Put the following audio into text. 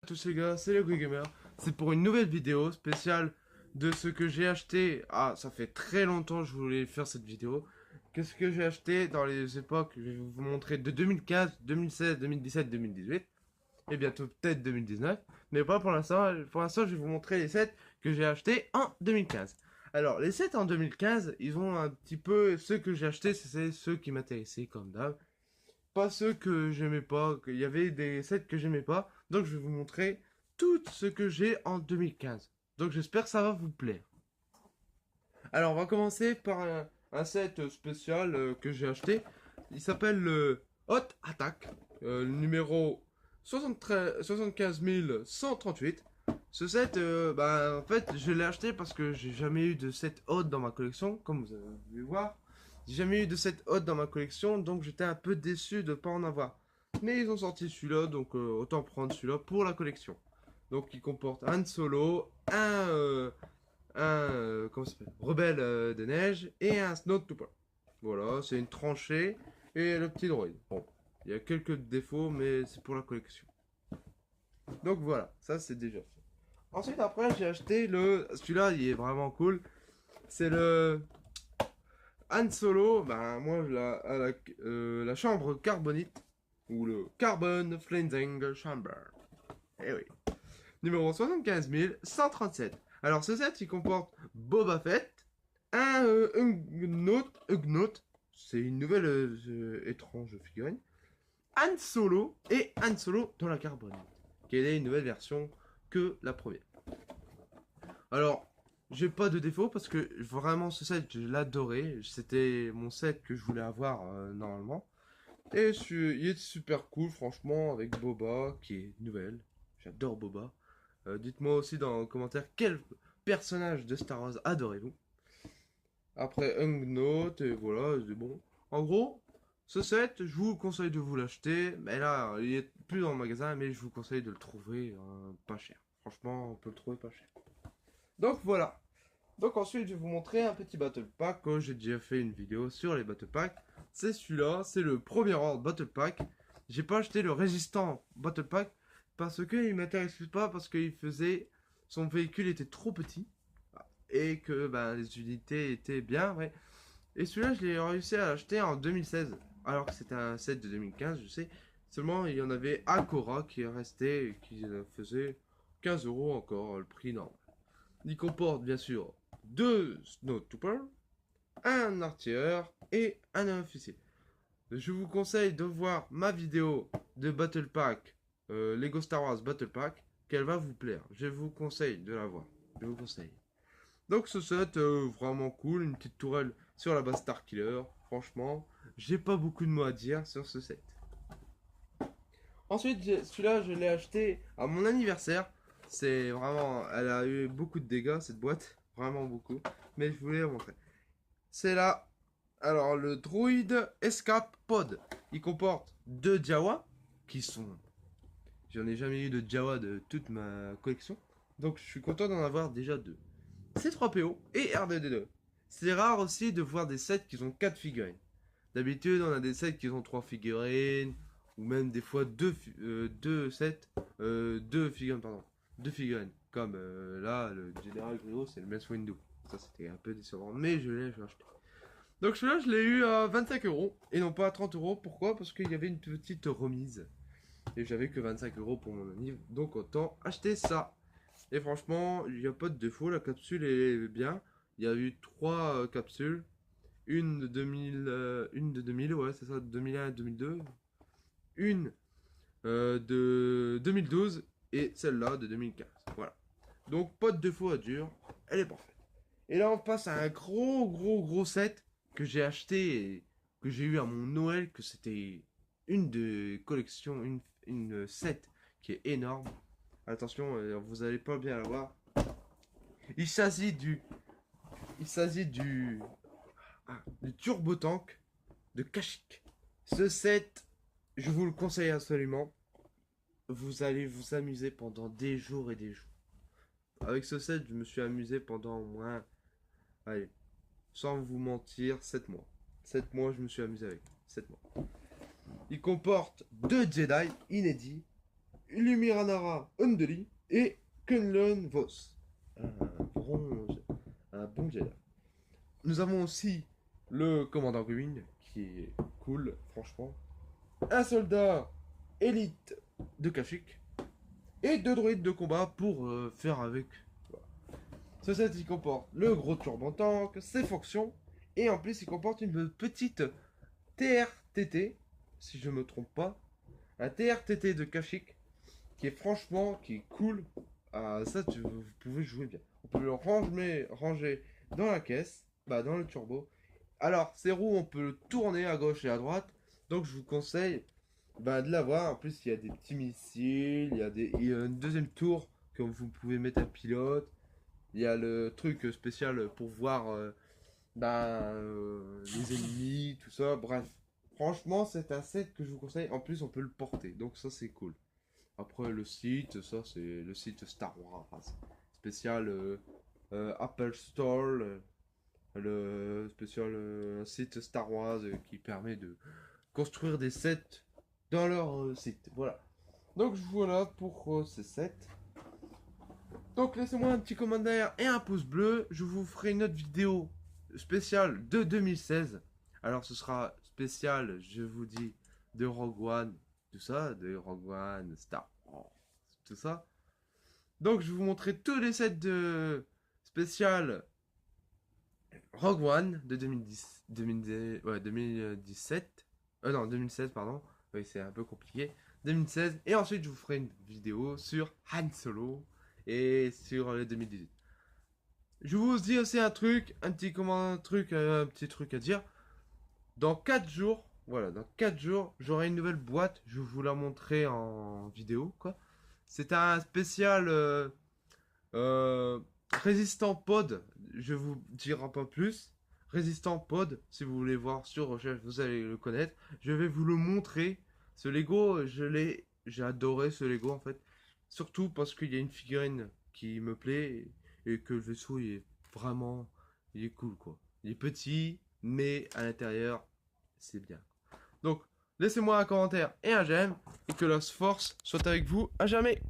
À tous les gars, c'est le Gamer. C'est pour une nouvelle vidéo spéciale de ce que j'ai acheté. Ah, ça fait très longtemps que je voulais faire cette vidéo. Qu'est-ce que j'ai acheté dans les époques? Je vais vous montrer de 2015, 2016, 2017, 2018 et bientôt peut-être 2019. Mais pas pour l'instant. Pour l'instant, je vais vous montrer les sets que j'ai achetés en 2015. Alors, les sets en 2015, ils ont un petit peu ceux que j'ai achetés, c'est ceux qui m'intéressaient comme d'hab. Pas ceux que j'aimais pas, qu'il y avait des sets que j'aimais pas. Donc je vais vous montrer tout ce que j'ai en 2015. Donc j'espère que ça va vous plaire. Alors on va commencer par un set spécial que j'ai acheté. Il s'appelle le Hot Attack, le numéro 75 138. Ce set, en fait, je l'ai acheté parce que j'ai jamais eu de set Hot dans ma collection, comme vous avez pu voir. J'ai jamais eu de set Hot dans ma collection, donc j'étais un peu déçu de pas en avoir. Mais ils ont sorti celui-là, donc autant prendre celui-là pour la collection. Donc il comporte un Solo, comment ça s'appelle, Rebelle de neige et un Snowtrooper. Voilà, c'est une tranchée et le petit droïde. Bon, il y a quelques défauts, mais c'est pour la collection. Donc voilà, ça c'est déjà fait. Ensuite, après, j'ai acheté celui-là, il est vraiment cool. C'est le Han Solo, ben moi, la chambre carbonite, ou le Carbon Flensing Chamber. Eh oui. Numéro 75 137. Alors, ce set, il comporte Boba Fett, un Ugnaught, c'est une nouvelle étrange figurine, Han Solo et Han Solo dans la carbonite, qui est une nouvelle version que la première. Alors, j'ai pas de défaut parce que vraiment ce set, je l'adorais. C'était mon set que je voulais avoir normalement. Et il est super cool, franchement, avec Boba, qui est nouvelle. J'adore Boba. Dites-moi aussi dans les commentaires quel personnage de Star Wars adorez-vous. Après Note et voilà, c'est bon. En gros, ce set, je vous conseille de vous l'acheter. Mais là, il est plus dans le magasin, mais je vous conseille de le trouver pas cher. Franchement, on peut le trouver pas cher. Donc voilà. Donc ensuite, je vais vous montrer un petit Battle Pack. J'ai déjà fait une vidéo sur les Battle Pack. C'est celui-là, c'est le premier ordre Battle Pack. J'ai pas acheté le Résistant Battle Pack parce qu'il m'intéressait pas, parce qu'il faisait... Son véhicule était trop petit. Et que les unités étaient bien, ouais. Et celui-là, je l'ai réussi à l'acheter en 2016. Alors que c'était un set de 2015, je sais. Seulement, il y en avait Akora qui est resté et qui faisait 15 euros encore, le prix normal. Il comporte bien sûr deux Snowtroopers, un artilleur et un officier. Je vous conseille de voir ma vidéo de Battle Pack, Lego Star Wars Battle Pack, qu'elle va vous plaire. Je vous conseille de la voir. Je vous conseille. Donc ce set, vraiment cool, une petite tourelle sur la base Starkiller. Franchement, j'ai pas beaucoup de mots à dire sur ce set. Ensuite, celui-là, je l'ai acheté à mon anniversaire. C'est vraiment, elle a eu beaucoup de dégâts cette boîte, vraiment beaucoup. Mais je voulais la montrer. C'est là, alors le Droid Escape Pod. Il comporte deux Jawa qui sont, j'en ai jamais eu de Jawa de toute ma collection. Donc je suis content d'en avoir déjà deux. C3PO et R2D2. C'est rare aussi de voir des sets qui ont 4 figurines. D'habitude, on a des sets qui ont 3 figurines, ou même des fois 2 sets, 2 figurines, pardon. 2 figurines. Comme là, le General Grievous c'est le Mace Windu. Ça, c'était un peu décevant, mais je l'ai acheté. Donc celui-là, je l'ai eu à 25 euros, et non pas à 30 euros. Pourquoi? Parce qu'il y avait une petite remise. Et j'avais que 25 euros pour mon anniv, donc autant acheter ça. Et franchement, il n'y a pas de défaut, la capsule est bien. Il y a eu 3 capsules. Une de 2000, une de 2000, ouais, c'est ça, 2001 et 2002. Une de 2012 et celle-là de 2015. Voilà. Donc pas de défaut à dire, elle est parfaite. Et là, on passe à un gros set que j'ai acheté et que j'ai eu à mon Noël, que c'était une de collection, une set qui est énorme. Attention, vous allez pas bien la voir. Il s'agit du, il s'agit du Turbo Tank de Kashyyyk. Ce set, je vous le conseille absolument. Vous allez vous amuser pendant des jours et des jours. Avec ce set, je me suis amusé pendant au moins, allez, sans vous mentir, 7 mois. 7 mois, je me suis amusé avec. 7 mois. Il comporte deux Jedi inédits, Illumiranara Undeli et Kunlun Vos. Un bronze, un bon Jedi. Nous avons aussi le commandant Gwyn, qui est cool, franchement. Un soldat élite de Kashyyyk. Et 2 droïdes de combat pour faire avec. Voilà. Ce set, il comporte le gros turbo tank, ses fonctions. Et en plus, il comporte une petite TRTT, si je me trompe pas. Un TRTT de Kashyyyk, qui est franchement, qui est cool. Ah, ça, vous pouvez jouer bien. On peut le ranger dans la caisse, bah dans le turbo. Alors, ces roues, on peut le tourner à gauche et à droite. Donc, je vous conseille bah, de l'avoir. En plus, il y a des petits missiles, il y a une deuxième tour que vous pouvez mettre un pilote. Il y a le truc spécial pour voir les ennemis, tout ça. Bref, franchement, c'est un set que je vous conseille. En plus, on peut le porter, donc ça, c'est cool. Après, le site, ça, c'est le site Star Wars spécial Apple Store. Le spécial site Star Wars qui permet de construire des sets dans leur site. Voilà. Donc voilà pour ces sets. Donc laissez-moi un petit commentaire et un pouce bleu. Je vous ferai une autre vidéo spéciale de 2016. Alors ce sera spécial, je vous dis, de Rogue One, tout ça, de Rogue One, Star Wars, tout ça. Donc je vais vous montrer tous les sets de spécial Rogue One de 2017. Non, 2016, pardon. Oui, c'est un peu compliqué. 2016. Et ensuite, je vous ferai une vidéo sur Han Solo et sur le 2018. Je vous dis aussi un truc, un petit truc à dire. Dans 4 jours, voilà, dans 4 jours, j'aurai une nouvelle boîte. Je vais vous la montrer en vidéo, quoi. C'est un spécial résistant pod. Je vous dirai pas plus. Résistant pod, si vous voulez voir sur recherche, vous allez le connaître. Je vais vous le montrer. Ce Lego, j'ai adoré ce Lego en fait. Surtout parce qu'il y a une figurine qui me plaît et que le vaisseau il est vraiment, il est cool quoi. Il est petit, mais à l'intérieur, c'est bien. Donc, laissez-moi un commentaire et un j'aime et que la force soit avec vous à jamais.